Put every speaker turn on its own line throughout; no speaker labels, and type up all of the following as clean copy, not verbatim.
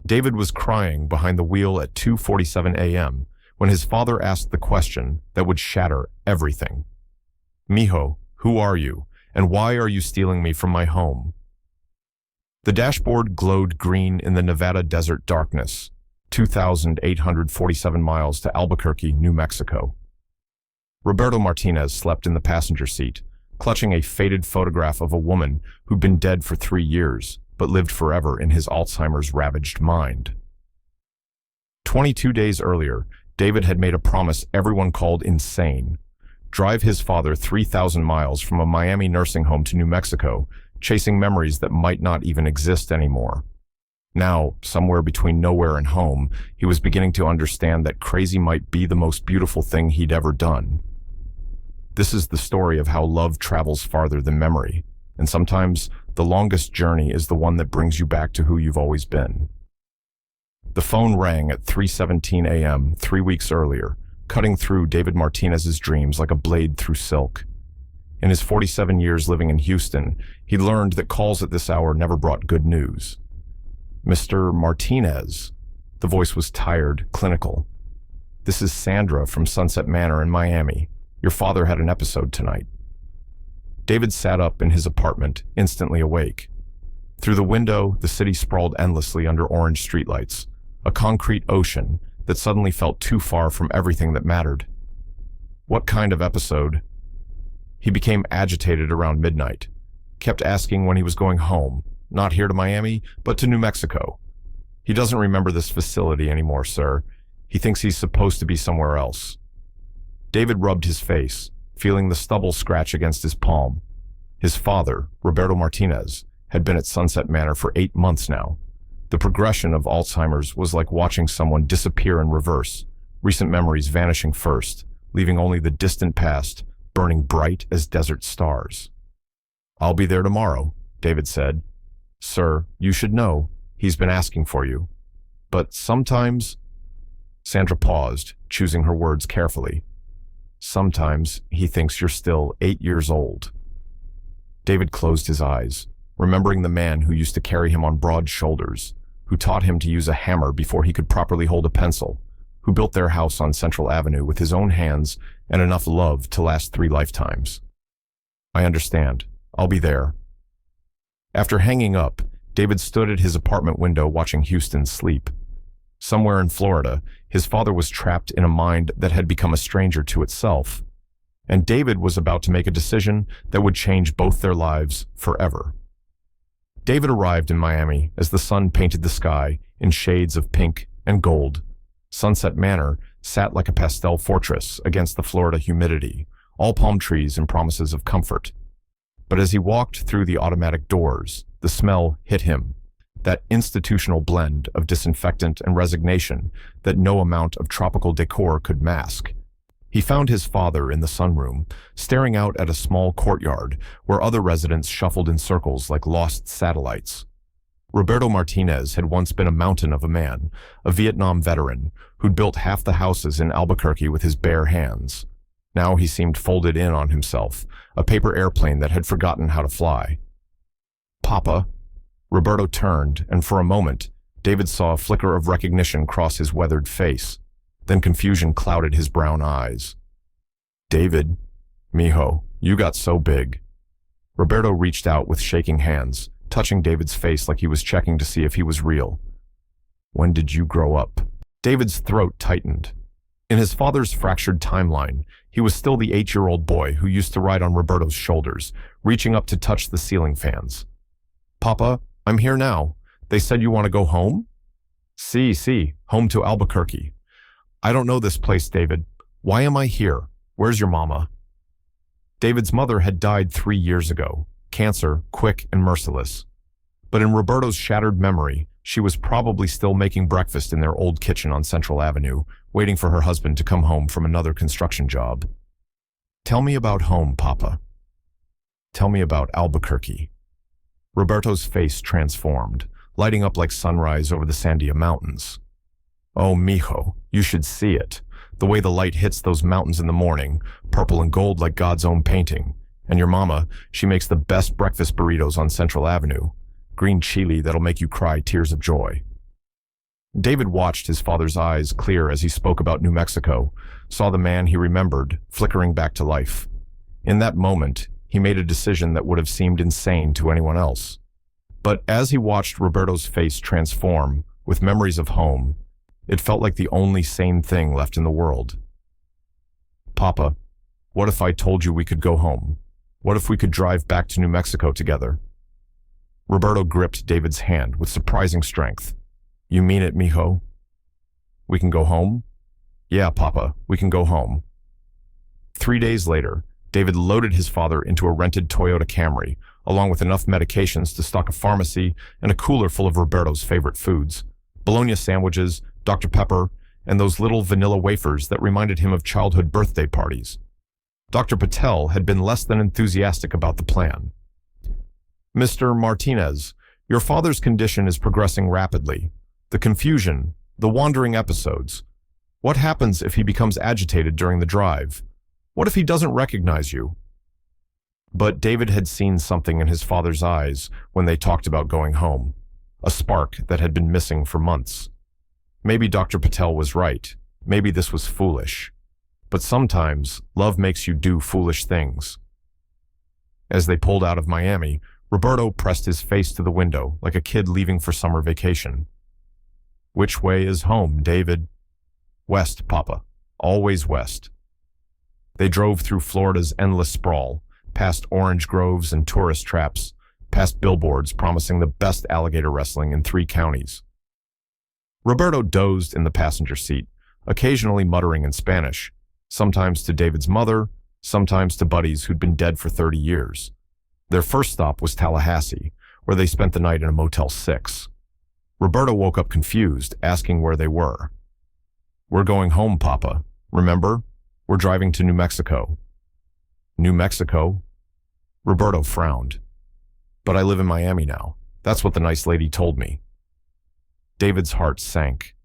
David was crying behind the wheel at 2:47 a.m. when his father asked the question that would shatter everything. "Mijo, who are you, and why are you stealing me from my home?" The dashboard glowed green in the Nevada desert darkness, 2,847 miles to Albuquerque, New Mexico. Roberto Martinez slept in the passenger seat, clutching a faded photograph of a woman who'd been dead for 3 years, but lived forever in his Alzheimer's ravaged mind. 22 days earlier, David had made a promise everyone called insane: drive his father 3,000 miles from a Miami nursing home to New Mexico, chasing memories that might not even exist anymore. Now, somewhere between nowhere and home, he was beginning to understand that crazy might be the most beautiful thing he'd ever done. This is the story of how love travels farther than memory, and sometimes the longest journey is the one that brings you back to who you've always been. The phone rang at 3:17 a.m. 3 weeks earlier, cutting through David Martinez's dreams like a blade through silk. In his 47 years living in Houston, he learned that calls at this hour never brought good news. "Mr. Martinez." The voice was tired, clinical. "This is Sandra from Sunset Manor in Miami. Your father had an episode tonight." David sat up in his apartment, instantly awake. Through the window, the city sprawled endlessly under orange streetlights, a concrete ocean that suddenly felt too far from everything that mattered. What kind of episode? He became agitated around midnight, kept asking when he was going home, not here to Miami, but to New Mexico. "He doesn't remember this facility anymore, sir. He thinks he's supposed to be somewhere else." David rubbed his face, feeling the stubble scratch against his palm. His father, Roberto Martinez, had been at Sunset Manor for 8 months now. The progression of Alzheimer's was like watching someone disappear in reverse, recent memories vanishing first, leaving only the distant past burning bright as desert stars. "I'll be there tomorrow," David said. "Sir, you should know. He's been asking for you. But sometimes—" Sandra paused, choosing her words carefully. "Sometimes he thinks you're still 8 years old." David closed his eyes, remembering the man who used to carry him on broad shoulders, who taught him to use a hammer before he could properly hold a pencil, who built their house on Central Avenue with his own hands and enough love to last 3 lifetimes. "I understand. I'll be there." After hanging up, David stood at his apartment window watching Houston sleep. Somewhere in Florida, his father was trapped in a mind that had become a stranger to itself, and David was about to make a decision that would change both their lives forever. David arrived in Miami as the sun painted the sky in shades of pink and gold. Sunset Manor sat like a pastel fortress against the Florida humidity, all palm trees and promises of comfort. But as he walked through the automatic doors, the smell hit him, that institutional blend of disinfectant and resignation that no amount of tropical decor could mask. He found his father in the sunroom, staring out at a small courtyard where other residents shuffled in circles like lost satellites. Roberto Martinez had once been a mountain of a man, a Vietnam veteran who'd built half the houses in Albuquerque with his bare hands. Now he seemed folded in on himself, a paper airplane that had forgotten how to fly. "Papa." Roberto turned, and for a moment, David saw a flicker of recognition cross his weathered face. Then confusion clouded his brown eyes. "David, mijo, you got so big." Roberto reached out with shaking hands, touching David's face like he was checking to see if he was real. "When did you grow up?" David's throat tightened. In his father's fractured timeline, he was still the 8-year-old boy who used to ride on Roberto's shoulders, reaching up to touch the ceiling fans. "Papa, I'm here now. They said you want to go home?" Si, home to Albuquerque." "I don't know this place, David. Why am I here? Where's your mama?" David's mother had died 3 years ago, cancer, quick and merciless. But in Roberto's shattered memory, she was probably still making breakfast in their old kitchen on Central Avenue, waiting for her husband to come home from another construction job. "Tell me about home, Papa. Tell me about Albuquerque." Roberto's face transformed, lighting up like sunrise over the Sandia Mountains. "Oh, mijo, you should see it. The way the light hits those mountains in the morning, purple and gold like God's own painting. And your mama, she makes the best breakfast burritos on Central Avenue. Green chili that'll make you cry tears of joy." David watched his father's eyes clear as he spoke about New Mexico, saw the man he remembered flickering back to life. In that moment, he made a decision that would have seemed insane to anyone else. But as he watched Roberto's face transform with memories of home, it felt like the only sane thing left in the world. "Papa, what if I told you we could go home? What if we could drive back to New Mexico together?" Roberto gripped David's hand with surprising strength. "You mean it, mijo? We can go home?" "Yeah, Papa, we can go home." 3 days later, David loaded his father into a rented Toyota Camry, along with enough medications to stock a pharmacy and a cooler full of Roberto's favorite foods: bologna sandwiches, Dr. Pepper, and those little vanilla wafers that reminded him of childhood birthday parties. Dr. Patel had been less than enthusiastic about the plan. "Mr. Martinez, your father's condition is progressing rapidly. The confusion, the wandering episodes. What happens if he becomes agitated during the drive? What if he doesn't recognize you?" But David had seen something in his father's eyes when they talked about going home, a spark that had been missing for months. Maybe Dr. Patel was right. Maybe this was foolish. But sometimes, love makes you do foolish things. As they pulled out of Miami, Roberto pressed his face to the window like a kid leaving for summer vacation. "Which way is home, David?" "West, Papa. Always west." They drove through Florida's endless sprawl, past orange groves and tourist traps, past billboards promising the best alligator wrestling in 3 counties. Roberto dozed in the passenger seat, occasionally muttering in Spanish, sometimes to David's mother, sometimes to buddies who'd been dead for 30 years. Their first stop was Tallahassee, where they spent the night in a Motel 6. Roberto woke up confused, asking where they were. "We're going home, Papa. Remember? We're driving to New Mexico." "New Mexico?" Roberto frowned. "But I live in Miami now. That's what the nice lady told me." David's heart sank.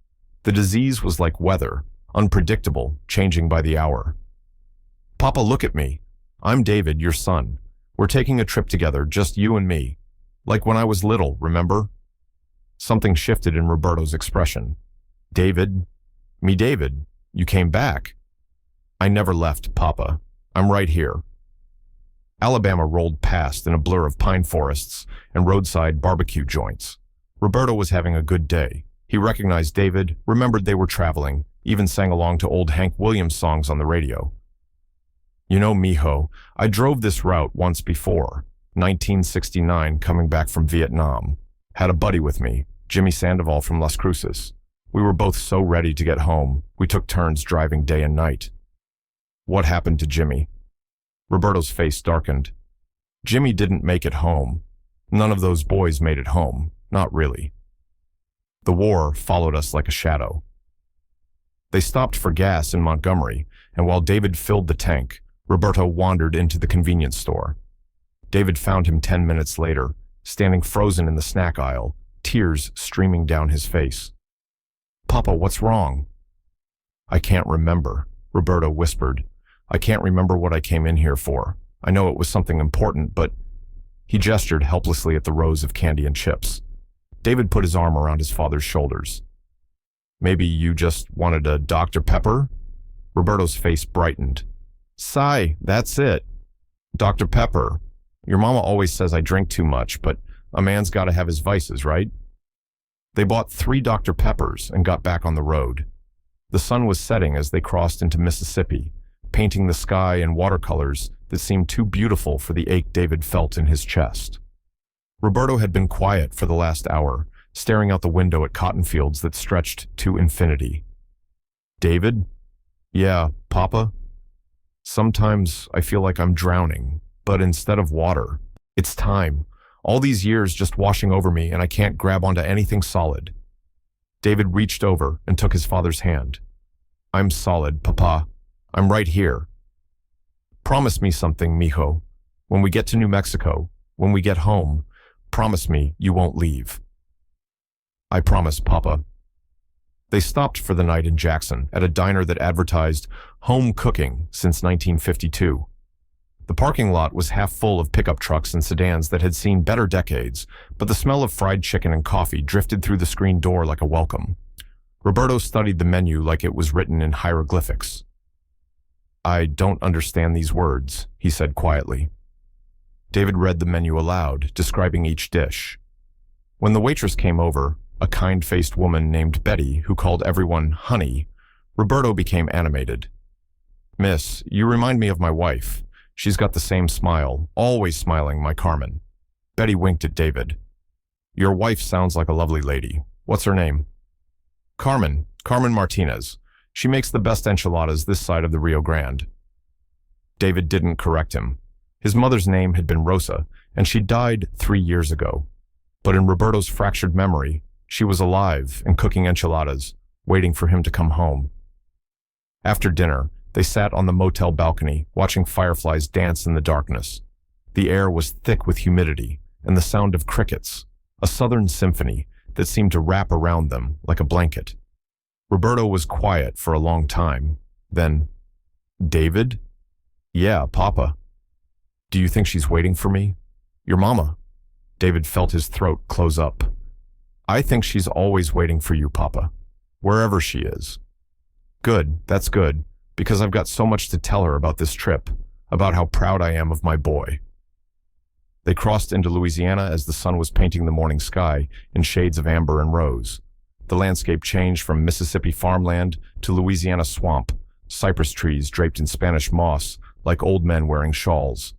The disease was like weather, unpredictable, changing by the hour. "Papa, look at me. I'm David, your son. We're taking a trip together, just you and me. Like when I was little, remember?" Something shifted in Roberto's expression. "David? Me, David? You came back?" "I never left, Papa. I'm right here." Alabama rolled past in a blur of pine forests and roadside barbecue joints. Roberto was having a good day. He recognized David, remembered they were traveling, even sang along to old Hank Williams songs on the radio. "You know, mijo, I drove this route once before, 1969, coming back from Vietnam. Had a buddy with me, Jimmy Sandoval from Las Cruces. We were both so ready to get home, we took turns driving day and night." "What happened to Jimmy?" Roberto's face darkened. "Jimmy didn't make it home. None of those boys made it home. Not really. The war followed us like a shadow." They stopped for gas in Montgomery, and while David filled the tank, Roberto wandered into the convenience store. David found him 10 minutes later, standing frozen in the snack aisle, tears streaming down his face. "Papa, what's wrong?" "I can't remember," Roberto whispered. "I can't remember what I came in here for. I know it was something important, but..." He gestured helplessly at the rows of candy and chips. David put his arm around his father's shoulders. "Maybe you just wanted a Dr. Pepper?" Roberto's face brightened. "Sigh, that's it. Dr. Pepper. Your mama always says I drink too much, but a man's got to have his vices, right?" They bought 3 Dr. Peppers and got back on the road. The sun was setting as they crossed into Mississippi, painting the sky in watercolors that seemed too beautiful for the ache David felt in his chest. Roberto had been quiet for the last hour, staring out the window at cotton fields that stretched to infinity. "David?" "Yeah, Papa?" "Sometimes I feel like I'm drowning, but instead of water, it's time. All these years just washing over me and I can't grab onto anything solid." David reached over and took his father's hand. "I'm solid, Papa. I'm right here. Promise me something, mijo. When we get to New Mexico, when we get home, promise me you won't leave." "I promise, Papa." They stopped for the night in Jackson at a diner that advertised home cooking since 1952. The parking lot was half full of pickup trucks and sedans that had seen better decades, but the smell of fried chicken and coffee drifted through the screen door like a welcome. Roberto studied the menu like it was written in hieroglyphics. "I don't understand these words," he said quietly. David read the menu aloud, describing each dish. When the waitress came over, a kind-faced woman named Betty who called everyone honey, Roberto became animated. "Miss, you remind me of my wife. She's got the same smile, always smiling, my Carmen." Betty winked at David. "Your wife sounds like a lovely lady. What's her name?" Carmen Martinez. She makes the best enchiladas this side of the Rio Grande." David didn't correct him. His mother's name had been Rosa, and she died 3 years ago. But in Roberto's fractured memory, she was alive and cooking enchiladas, waiting for him to come home. After dinner, they sat on the motel balcony, watching fireflies dance in the darkness. The air was thick with humidity and the sound of crickets, a southern symphony that seemed to wrap around them like a blanket. Roberto was quiet for a long time. Then, "David?" "Yeah, Papa." "Do you think she's waiting for me?" "Your mama." David felt his throat close up. "I think she's always waiting for you, Papa, wherever she is." "Good, that's good, because I've got so much to tell her about this trip, about how proud I am of my boy." They crossed into Louisiana as the sun was painting the morning sky in shades of amber and rose. The landscape changed from Mississippi farmland to Louisiana swamp, cypress trees draped in Spanish moss like old men wearing shawls.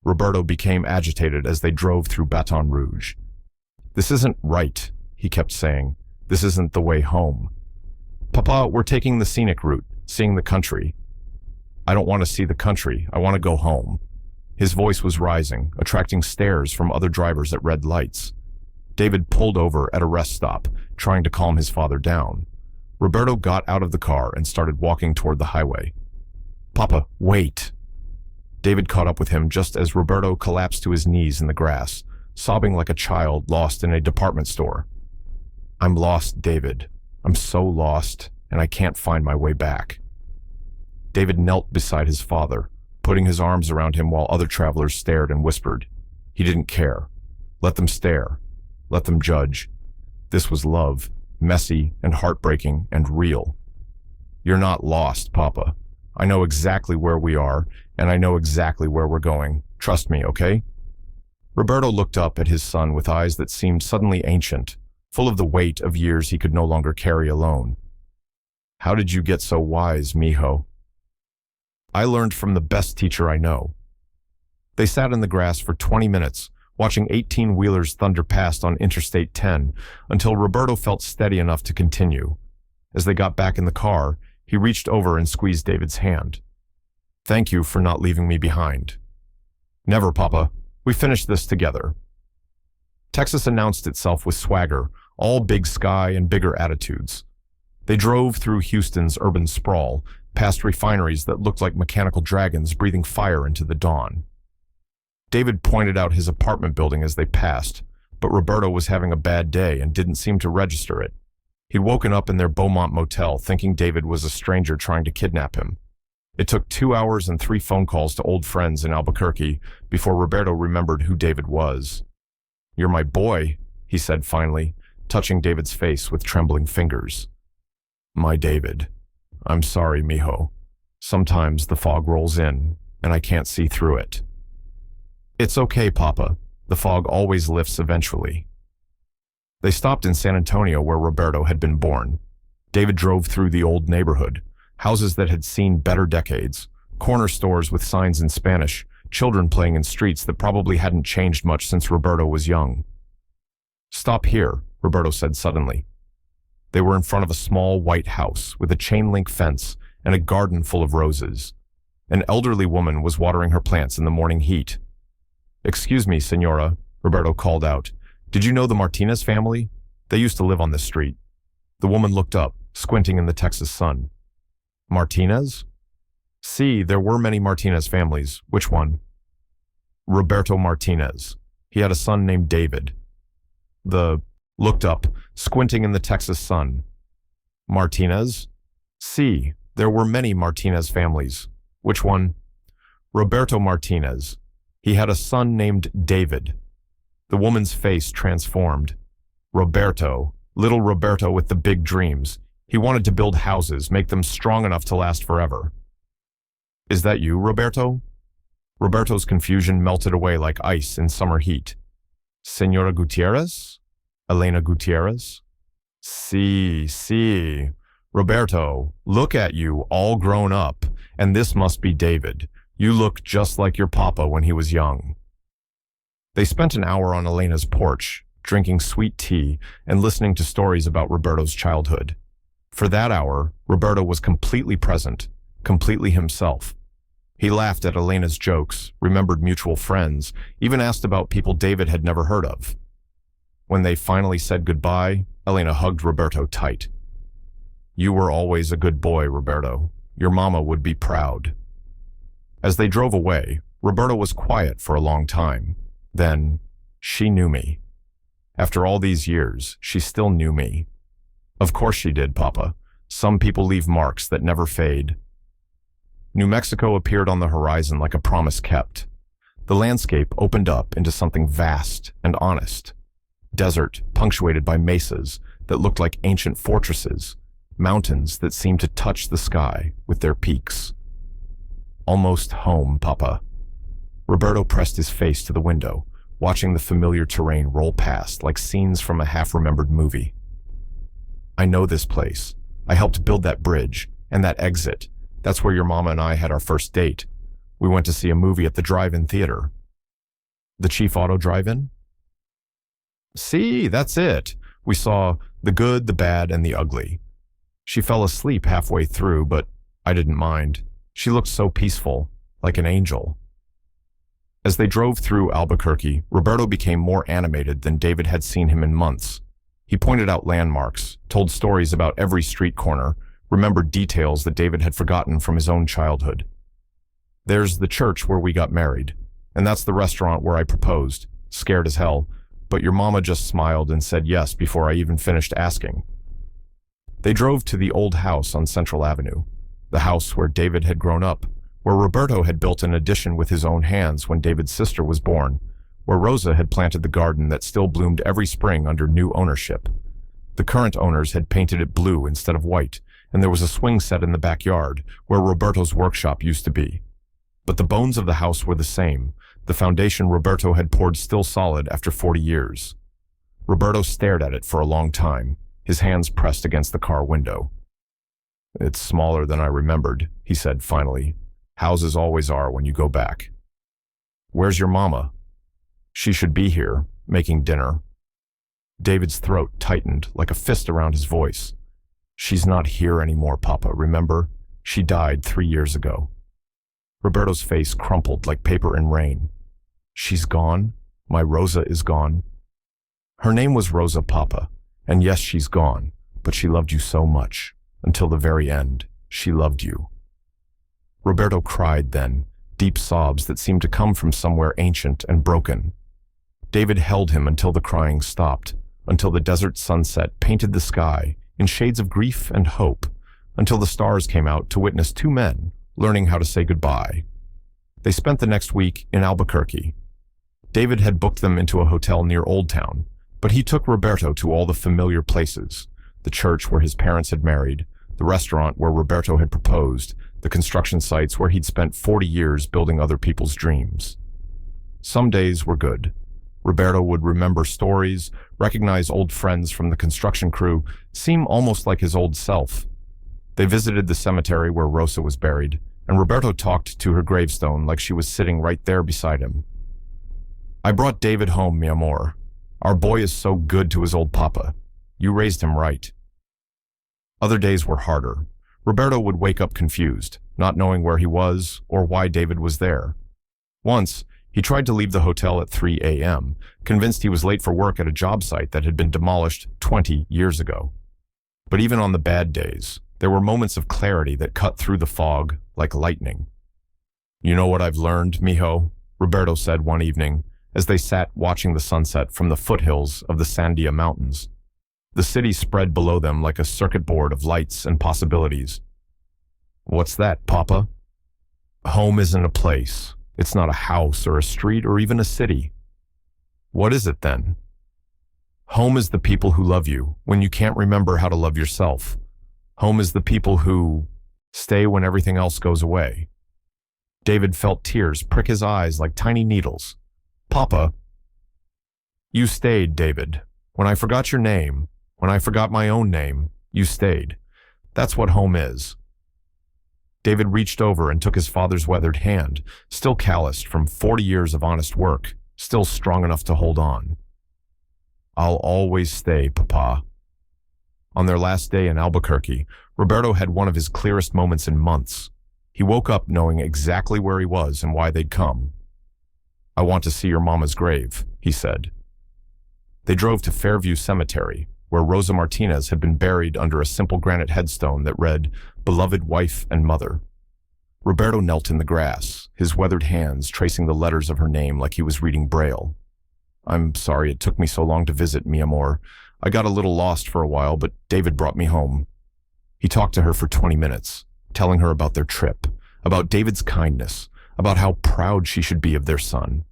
Roberto became agitated as they drove through Baton Rouge. "This isn't right," he kept saying. "This isn't the way home." "Papa, we're taking the scenic route, seeing the country." "I don't want to see the country. I want to go home." His voice was rising, attracting stares from other drivers at red lights. David pulled over at a rest stop, trying to calm his father down. Roberto got out of the car and started walking toward the highway. "Papa, wait." David caught up with him just as Roberto collapsed to his knees in the grass, sobbing like a child lost in a department store. "I'm lost, David. I'm so lost, and I can't find my way back." David knelt beside his father, putting his arms around him while other travelers stared and whispered. He didn't care. Let them stare. Let them judge. This was love, messy and heartbreaking and real. "You're not lost, Papa. I know exactly where we are, and I know exactly where we're going. Trust me, okay?" Roberto looked up at his son with eyes that seemed suddenly ancient, full of the weight of years he could no longer carry alone. "How did you get so wise, mijo?" "I learned from the best teacher I know." They sat in the grass for 20 minutes, watching 18-wheelers thunder past on Interstate 10 until Roberto felt steady enough to continue. As they got back in the car, he reached over and squeezed David's hand. "Thank you for not leaving me behind." "Never, Papa. We finished this together." Texas announced itself with swagger, all big sky and bigger attitudes. They drove through Houston's urban sprawl, past refineries that looked like mechanical dragons breathing fire into the dawn. David pointed out his apartment building as they passed, but Roberto was having a bad day and didn't seem to register it. He'd woken up in their Beaumont motel thinking David was a stranger trying to kidnap him. It took 2 hours and 3 phone calls to old friends in Albuquerque before Roberto remembered who David was. "You're my boy," he said finally, touching David's face with trembling fingers. "My David. I'm sorry, mijo. Sometimes the fog rolls in, and I can't see through it." "It's okay, Papa. The fog always lifts eventually." They stopped in San Antonio where Roberto had been born. David drove through the old neighborhood, houses that had seen better decades, corner stores with signs in Spanish, children playing in streets that probably hadn't changed much since Roberto was young. "Stop here," Roberto said suddenly. They were in front of a small white house with a chain-link fence and a garden full of roses. An elderly woman was watering her plants in the morning heat. "Excuse me, Senora," Roberto called out. "Did you know the Martinez family? They used to live on this street." The woman looked up, squinting in the Texas sun. "Martinez?" "See, there were many Martinez families. Which one?" "Roberto Martinez. He had a son named David." The looked up, squinting in the Texas sun. "Martinez?" "See, there were many Martinez families. Which one?" "Roberto Martinez. He had a son named David." The woman's face transformed. "Roberto, little Roberto with the big dreams. He wanted to build houses, make them strong enough to last forever. Is that you, Roberto? Roberto's confusion melted away like ice in summer heat. Senora Gutierrez? Elena Gutierrez? Sí. Roberto, look at you, all grown up, and this must be David. You look just like your papa when he was young. They spent an hour on Elena's porch, drinking sweet tea and listening to stories about Roberto's childhood. For that hour, Roberto was completely present, completely himself. He laughed at Elena's jokes, remembered mutual friends, even asked about people David had never heard of. When they finally said goodbye, Elena hugged Roberto tight. You were always a good boy, Roberto. Your mama would be proud. As they drove away, Roberto was quiet for a long time. Then, she knew me. After all these years, she still knew me. Of course she did, Papa. Some people leave marks that never fade. New Mexico appeared on the horizon like a promise kept. The landscape opened up into something vast and honest. Desert punctuated by mesas that looked like ancient fortresses, mountains that seemed to touch the sky with their peaks. Almost home, Papa. Roberto pressed his face to the window, watching the familiar terrain roll past like scenes from a half-remembered movie. I know this place. I helped build that bridge and that exit. That's where your mama and I had our first date. We went to see a movie at the drive-in theater. The Chief Auto Drive-In? See, that's it. We saw the good, the bad, and the ugly. She fell asleep halfway through, but I didn't mind. She looked so peaceful, like an angel. As they drove through Albuquerque, Roberto became more animated than David had seen him in months. He pointed out landmarks, told stories about every street corner, remembered details that David had forgotten from his own childhood. There's the church where we got married, and that's the restaurant where I proposed, scared as hell, but your mama just smiled and said yes before I even finished asking. They drove to the old house on Central Avenue, the house where David had grown up, where Roberto had built an addition with his own hands when David's sister was born, where Rosa had planted the garden that still bloomed every spring under new ownership. The current owners had painted it blue instead of white, and there was a swing set in the backyard where Roberto's workshop used to be. But the bones of the house were the same. The foundation Roberto had poured still solid after 40 years. Roberto stared at it for a long time, his hands pressed against the car window. It's smaller than I remembered, he said finally. Houses always are when you go back. Where's your mama? She should be here, making dinner. David's throat tightened like a fist around his voice. She's not here anymore, Papa, remember? She died 3 years ago. Roberto's face crumpled like paper in rain. She's gone? My Rosa is gone? Her name was Rosa, Papa, and yes, she's gone, but she loved you so much. Until the very end, she loved you. Roberto cried then, deep sobs that seemed to come from somewhere ancient and broken. David held him until the crying stopped, until the desert sunset painted the sky in shades of grief and hope, until the stars came out to witness two men learning how to say goodbye. They spent the next week in Albuquerque. David had booked them into a hotel near Old Town, but he took Roberto to all the familiar places, the church where his parents had married, the restaurant where Roberto had proposed, the construction sites where he'd spent 40 years building other people's dreams. Some days were good. Roberto would remember stories, recognize old friends from the construction crew, seem almost like his old self. They visited the cemetery where Rosa was buried, and Roberto talked to her gravestone like she was sitting right there beside him. I brought David home, mi amor. Our boy is so good to his old papa. You raised him right. Other days were harder. Roberto would wake up confused, not knowing where he was or why David was there. Once, he tried to leave the hotel at 3 a.m., convinced he was late for work at a job site that had been demolished 20 years ago. But even on the bad days, there were moments of clarity that cut through the fog like lightning. You know what I've learned, mijo? Roberto said one evening, as they sat watching the sunset from the foothills of the Sandia Mountains. The city spread below them like a circuit board of lights and possibilities. What's that, Papa? Home isn't a place. It's not a house or a street or even a city. What is it then? Home is the people who love you when you can't remember how to love yourself. Home is the people who stay when everything else goes away. David felt tears prick his eyes like tiny needles. Papa, you stayed, David. When I forgot your name, when I forgot my own name, you stayed. That's what home is. David reached over and took his father's weathered hand, still calloused from 40 years of honest work, still strong enough to hold on. I'll always stay, Papa. On their last day in Albuquerque, Roberto had one of his clearest moments in months. He woke up knowing exactly where he was and why they'd come. I want to see your mama's grave, he said. They drove to Fairview Cemetery, where Rosa Martinez had been buried under a simple granite headstone that read, "Beloved Wife and Mother." Roberto knelt in the grass, his weathered hands tracing the letters of her name like he was reading Braille. I'm sorry it took me so long to visit, mi amor. I got a little lost for a while, but David brought me home. He talked to her for 20 minutes, telling her about their trip, about David's kindness, about how proud she should be of their son.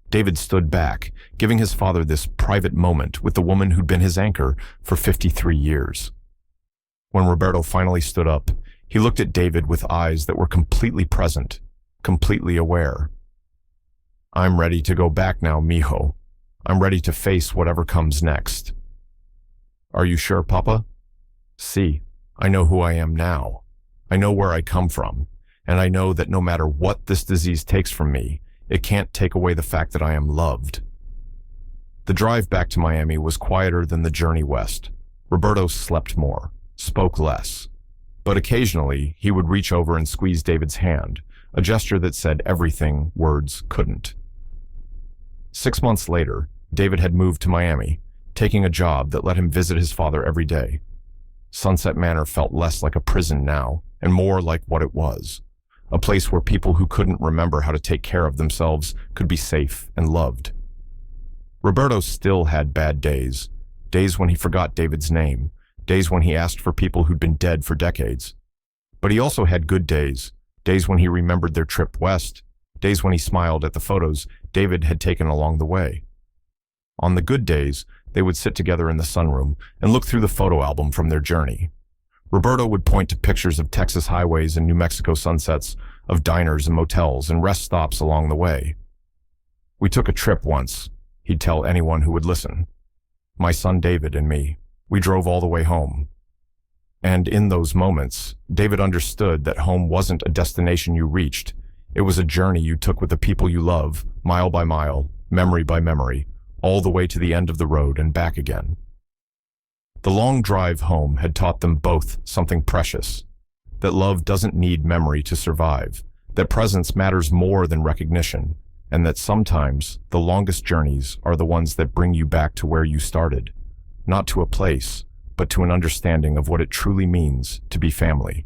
David stood back, giving his father this private moment with the woman who'd been his anchor for 53 years. When Roberto finally stood up, he looked at David with eyes that were completely present, completely aware. I'm ready to go back now, mijo. I'm ready to face whatever comes next. Are you sure, Papa? See, I know who I am now. I know where I come from, and I know that no matter what this disease takes from me, it can't take away the fact that I am loved. The drive back to Miami was quieter than the journey west. Roberto slept more, spoke less. But occasionally, he would reach over and squeeze David's hand, a gesture that said everything words couldn't. 6 months later, David had moved to Miami, taking a job that let him visit his father every day. Sunset Manor felt less like a prison now, and more like what it was. A place where people who couldn't remember how to take care of themselves could be safe and loved. Roberto still had bad days, days when he forgot David's name, days when he asked for people who'd been dead for decades. But he also had good days, days when he remembered their trip west, days when he smiled at the photos David had taken along the way. On the good days, they would sit together in the sunroom and look through the photo album from their journey. Roberto would point to pictures of Texas highways and New Mexico sunsets, of diners and motels and rest stops along the way. We took a trip once, he'd tell anyone who would listen. My son David and me, we drove all the way home. And in those moments, David understood that home wasn't a destination you reached. It was a journey you took with the people you love, mile by mile, memory by memory, all the way to the end of the road and back again. The long drive home had taught them both something precious, that love doesn't need memory to survive, that presence matters more than recognition, and that sometimes the longest journeys are the ones that bring you back to where you started, not to a place, but to an understanding of what it truly means to be family.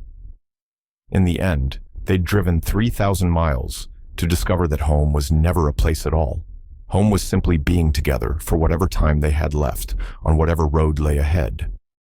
In the end, they'd driven 3,000 miles to discover that home was never a place at all. Home was simply being together for whatever time they had left on whatever road lay ahead.